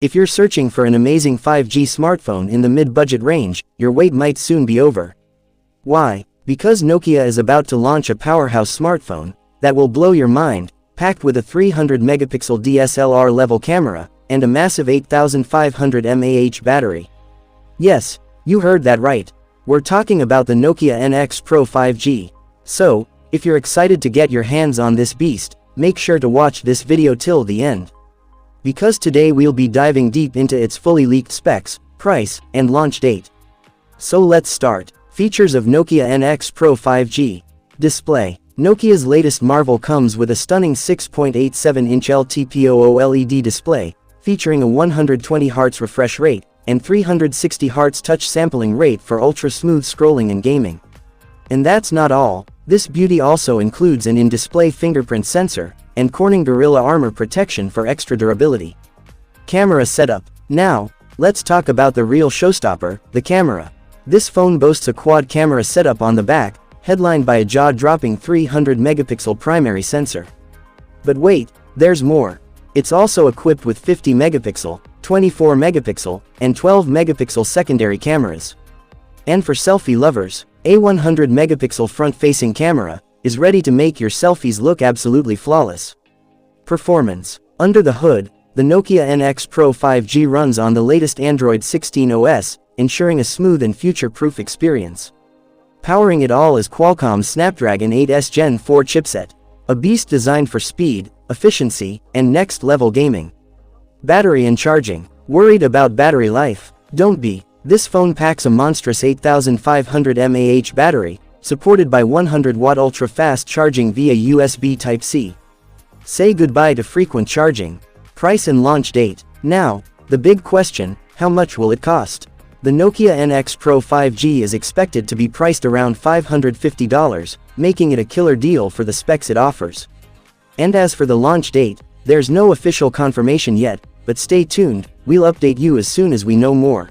If you're searching for an amazing 5G smartphone in the mid-budget range, your wait might soon be over. Why? Because Nokia is about to launch a powerhouse smartphone that will blow your mind, packed with a 300-megapixel DSLR level camera and a massive 8500 mAh battery. Yes, you heard that right. We're talking about the Nokia NX Pro 5G. So, if you're excited to get your hands on this beast, make sure to watch this video till the end. Because today we'll be diving deep into its fully leaked specs, price, and launch date. So let's start. Features of Nokia NX Pro 5G. Display. Nokia's latest marvel comes with a stunning 6.87-inch LTPO OLED display, featuring a 120 Hz refresh rate and 360 Hz touch sampling rate for ultra-smooth scrolling and gaming. And that's not all. This beauty also includes an in-display fingerprint sensor and Corning Gorilla Armor protection for extra durability. Camera setup. Now, let's talk about the real showstopper, the camera. This phone boasts a quad camera setup on the back, headlined by a jaw-dropping 300-megapixel primary sensor. But wait, there's more. It's also equipped with 50-megapixel, 24-megapixel, and 12-megapixel secondary cameras. And for selfie lovers, a 100-megapixel front-facing camera is ready to make your selfies look absolutely flawless. Performance. Under the hood, the Nokia NX Pro 5G runs on the latest Android 16 OS, ensuring a smooth and future-proof experience. Powering it all is Qualcomm's Snapdragon 8s Gen 4 chipset, a beast designed for speed, efficiency, and next-level gaming. Battery and charging. Worried about battery life? Don't be. This phone packs a monstrous 8500 mAh battery, supported by 100-watt ultra-fast charging via USB Type-C. Say goodbye to frequent charging. Price and launch date. Now, the big question, how much will it cost? The Nokia NX Pro 5G is expected to be priced around $550, making it a killer deal for the specs it offers. And as for the launch date, there's no official confirmation yet, but stay tuned, we'll update you as soon as we know more.